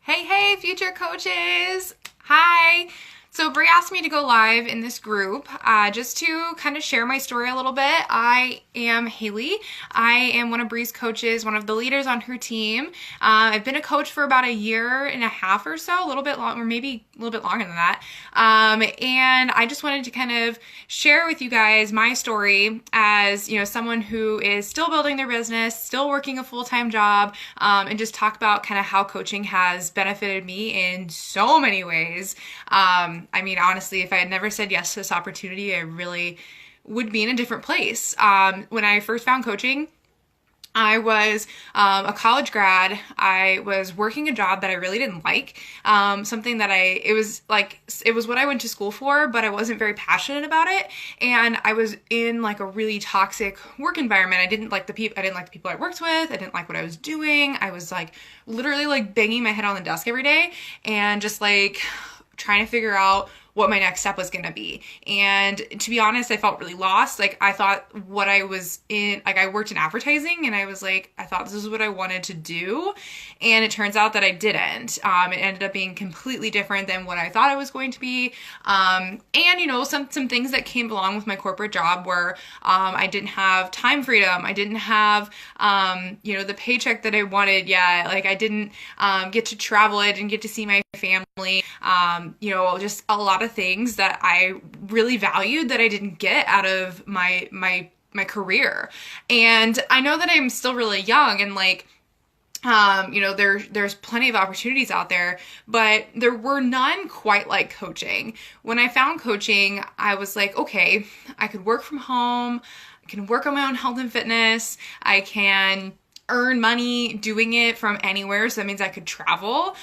Hey, hey, future coaches! Hi! So, Brie asked me to go live in this group just to kind of share my story a little bit. I am Haley. I am one of Brie's coaches, one of the leaders on her team. I've been a coach for about a year and a half or so, a little bit long, or maybe a little bit longer than that. And I just wanted to kind of share with you guys my story as, you know, someone who is still building their business, still working a full-time job, and just talk about kind of how coaching has benefited me in so many ways. I mean, honestly, if I had never said yes to this opportunity, I really would be in a different place. When I first found coaching, I was a college grad. I was working a job that I really didn't like. Something that it was what I went to school for, but I wasn't very passionate about it. And I was in like a really toxic work environment. I didn't like the people I worked with. I didn't like what I was doing. I was like literally like banging my head on the desk every day and just like trying to figure out what my next step was going to be. And to be honest, I felt really lost. Like I thought what I was in, like I worked in advertising and I was like, I thought this is what I wanted to do. And it turns out that I didn't. It ended up being completely different than what I thought it was going to be. And you know, some things that came along with my corporate job were, I didn't have time freedom. I didn't have, you know, the paycheck that I wanted yet. Like I didn't, get to travel. I didn't get to see my family. You know, just a lot of things that I really valued that I didn't get out of my career. And I know that I'm still really young and like, you know, there's plenty of opportunities out there, but there were none quite like coaching. When I found coaching, I was like, okay, I could work from home. I can work on my own health and fitness. I can earn money doing it from anywhere, so that means I could travel.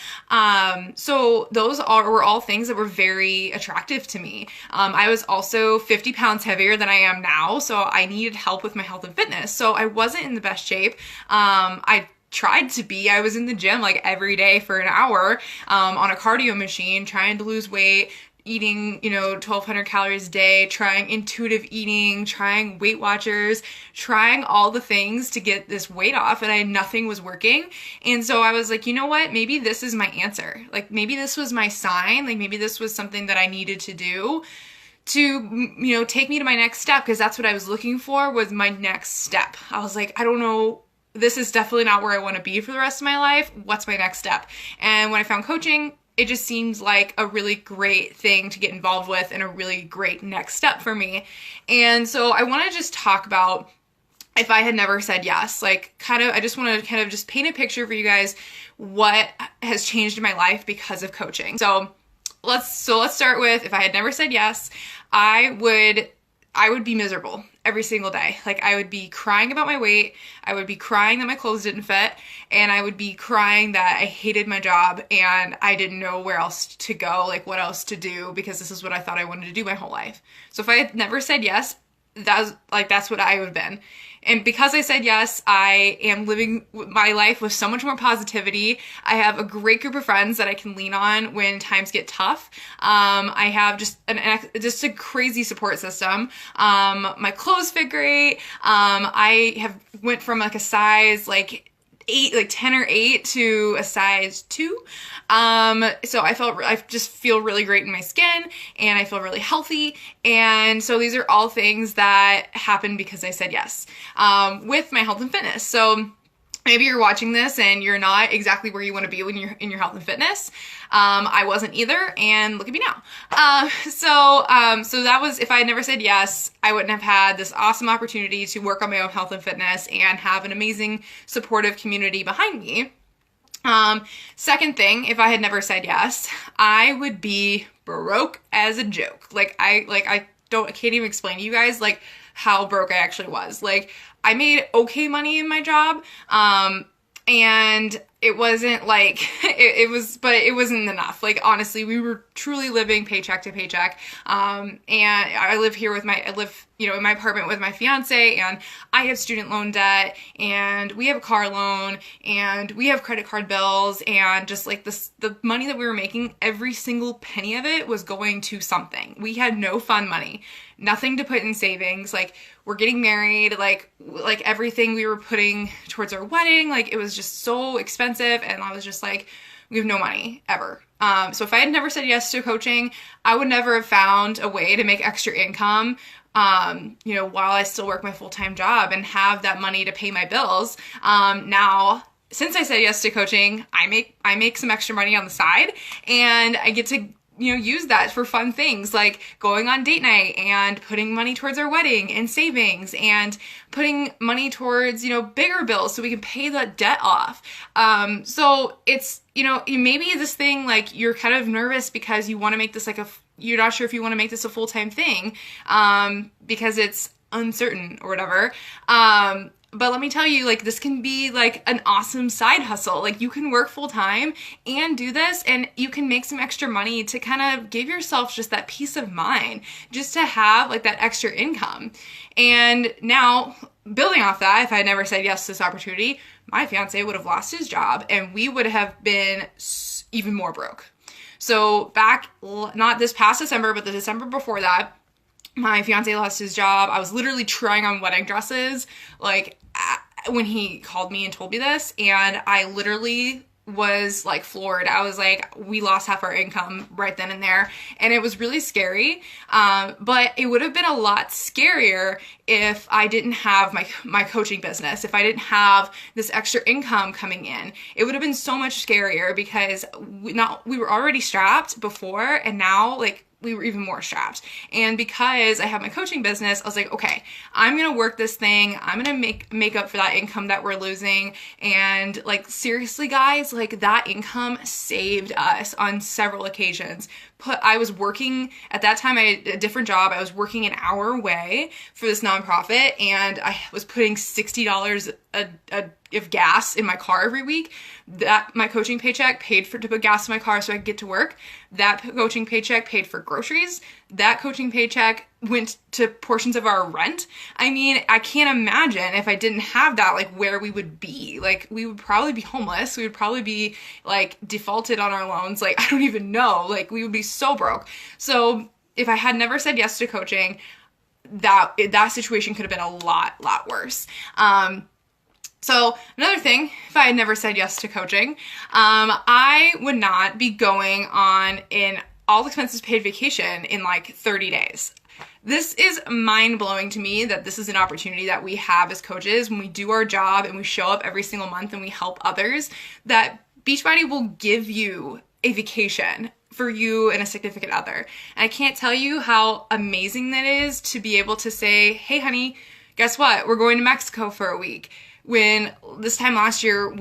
So those were all things that were very attractive to me. I was also 50 pounds heavier than I am now, so I needed help with my health and fitness. So I wasn't in the best shape. I tried to be. I was in the gym like every day for an hour on a cardio machine trying to lose weight, eating, you know, 1,200 calories a day, trying intuitive eating, trying Weight Watchers, trying all the things to get this weight off, and nothing was working. And so I was like, you know what, maybe this is my answer. Like maybe this was my sign. Like maybe this was something that I needed to do to, you know, take me to my next step, because that's what I was looking for, was my next step. I was like, I don't know, this is definitely not where I want to be for the rest of my life. What's my next step? And when I found coaching, it just seems like a really great thing to get involved with and a really great next step for me. And so I want to just talk about if I had never said yes, like I just want to kind of just paint a picture for you guys what has changed in my life because of coaching. So let's start with, if I had never said yes, I would be miserable every single day. Like I would be crying about my weight. I would be crying that my clothes didn't fit. And I would be crying that I hated my job and I didn't know where else to go, like what else to do, because this is what I thought I wanted to do my whole life. So if I had never said yes, that's what I would have been. And because I said yes, I am living my life with so much more positivity. I have a great group of friends that I can lean on when times get tough. I have just a crazy support system. My clothes fit great. I have went from like a size like 10 or 8 to a size 2. So I just feel really great in my skin and I feel really healthy. And so these are all things that happened because I said yes, with my health and fitness. So maybe you're watching this and you're not exactly where you want to be when you're in your health and fitness. I wasn't either, and look at me now. So that was, if I had never said yes, I wouldn't have had this awesome opportunity to work on my own health and fitness and have an amazing supportive community behind me. Second thing, if I had never said yes, I would be broke as a joke. I can't even explain to you guys like how broke I actually was. Like I made okay money in my job, and it wasn't like, but it wasn't enough. Like, honestly, we were truly living paycheck to paycheck. And I live, you know, in my apartment with my fiance, and I have student loan debt, and we have a car loan, and we have credit card bills, and just like the money that we were making, every single penny of it was going to something. We had no fun money, nothing to put in savings. Like, we're getting married, like everything we were putting towards our wedding, like it was just so expensive. expensive. And I was just like, we have no money ever. So if I had never said yes to coaching, I would never have found a way to make extra income, while I still work my full-time job and have that money to pay my bills. Now, since I said yes to coaching, I make some extra money on the side, and I get to use that for fun things like going on date night and putting money towards our wedding and savings and putting money towards, bigger bills so we can pay that debt off. So it's, maybe this thing, like, you're kind of nervous because you want to make this you're not sure if you want to make this a full-time thing, because it's uncertain or whatever. But let me tell you, like, this can be like an awesome side hustle. Like, you can work full time and do this, and you can make some extra money to kind of give yourself just that peace of mind, just to have like that extra income. And now, building off that, if I had never said yes to this opportunity, my fiance would have lost his job and we would have been even more broke. So back, not this past December, but the December before that, my fiance lost his job. I was literally trying on wedding dresses, like, when he called me and told me this, and I literally was like floored. I was like, we lost half our income right then and there, and it was really scary. But it would have been a lot scarier if I didn't have my coaching business, if I didn't have this extra income coming in. It would have been so much scarier because we were already strapped before, and now, like, we were even more strapped. And because I have my coaching business, I was like, okay, I'm gonna work this thing. I'm gonna make up for that income that we're losing. And, like, seriously, guys, like, that income saved us on several occasions. I was working at that time, I had a different job. I was working an hour away for this nonprofit, and I was putting $60 of gas in my car every week. That my coaching paycheck paid to put gas in my car so I could get to work. That coaching paycheck paid for groceries. That coaching paycheck went to portions of our rent. I mean, I can't imagine if I didn't have that, like, where we would be. Like, we would probably be homeless. We would probably be, like, defaulted on our loans. Like, I don't even know. Like, we would be so broke. So if I had never said yes to coaching, that situation could have been a lot worse. So another thing, if I had never said yes to coaching, I would not be going on an all expenses paid vacation in like 30 days. This is mind-blowing to me that this is an opportunity that we have as coaches when we do our job and we show up every single month and we help others, that Beachbody will give you a vacation for you and a significant other. And I can't tell you how amazing that is to be able to say, hey, honey, guess what? We're going to Mexico for a week. When this time last year,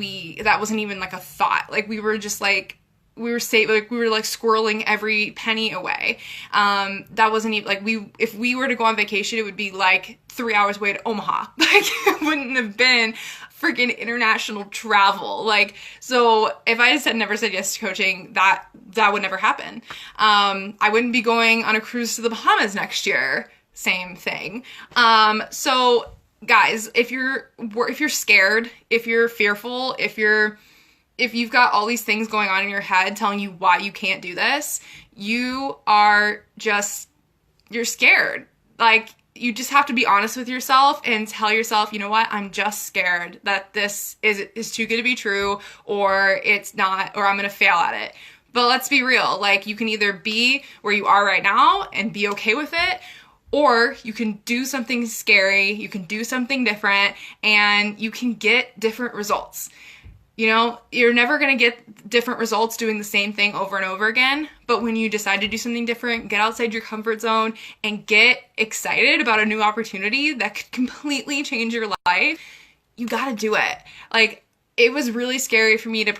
that wasn't even like a thought. Like, we were just like, we were squirreling every penny away. That wasn't even like, if we were to go on vacation, it would be like 3 hours away to Omaha. Like, it wouldn't have been freaking international travel. Like, so if I never said yes to coaching, that would never happen. I wouldn't be going on a cruise to the Bahamas next year. Same thing. So guys, if you're scared, if you're fearful, if you've got all these things going on in your head telling you why you can't do this, you're scared. Like, you just have to be honest with yourself and tell yourself, you know what, I'm just scared that this is too good to be true, or it's not, or I'm gonna fail at it. But let's be real, like, you can either be where you are right now and be okay with it, or you can do something scary, you can do something different, and you can get different results. You know, you're never going to get different results doing the same thing over and over again, but when you decide to do something different, get outside your comfort zone, and get excited about a new opportunity that could completely change your life, you got to do it. Like, it was really scary for me to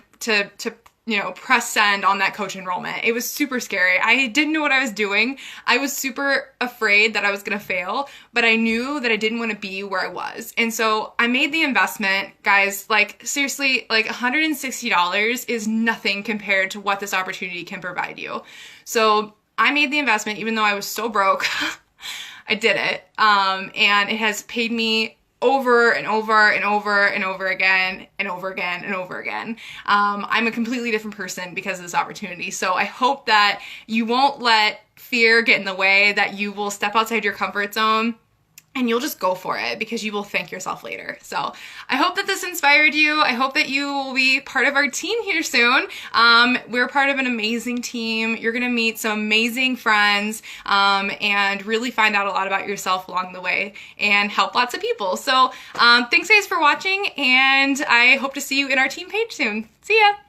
press send on that coach enrollment. It was super scary. I didn't know what I was doing. I was super afraid that I was going to fail, but I knew that I didn't want to be where I was. And so I made the investment. Guys, like, seriously, like, $160 is nothing compared to what this opportunity can provide you. So I made the investment, even though I was so broke. I did it. And it has paid me over and over and over and over again and over again and over again. I'm a completely different person because of this opportunity. So I hope that you won't let fear get in the way, that you will step outside your comfort zone and you'll just go for it because you will thank yourself later. So I hope that this inspired you. I hope that you will be part of our team here soon. We're part of an amazing team. You're gonna meet some amazing friends and really find out a lot about yourself along the way and help lots of people. So thanks guys for watching, and I hope to see you in our team page soon. See ya!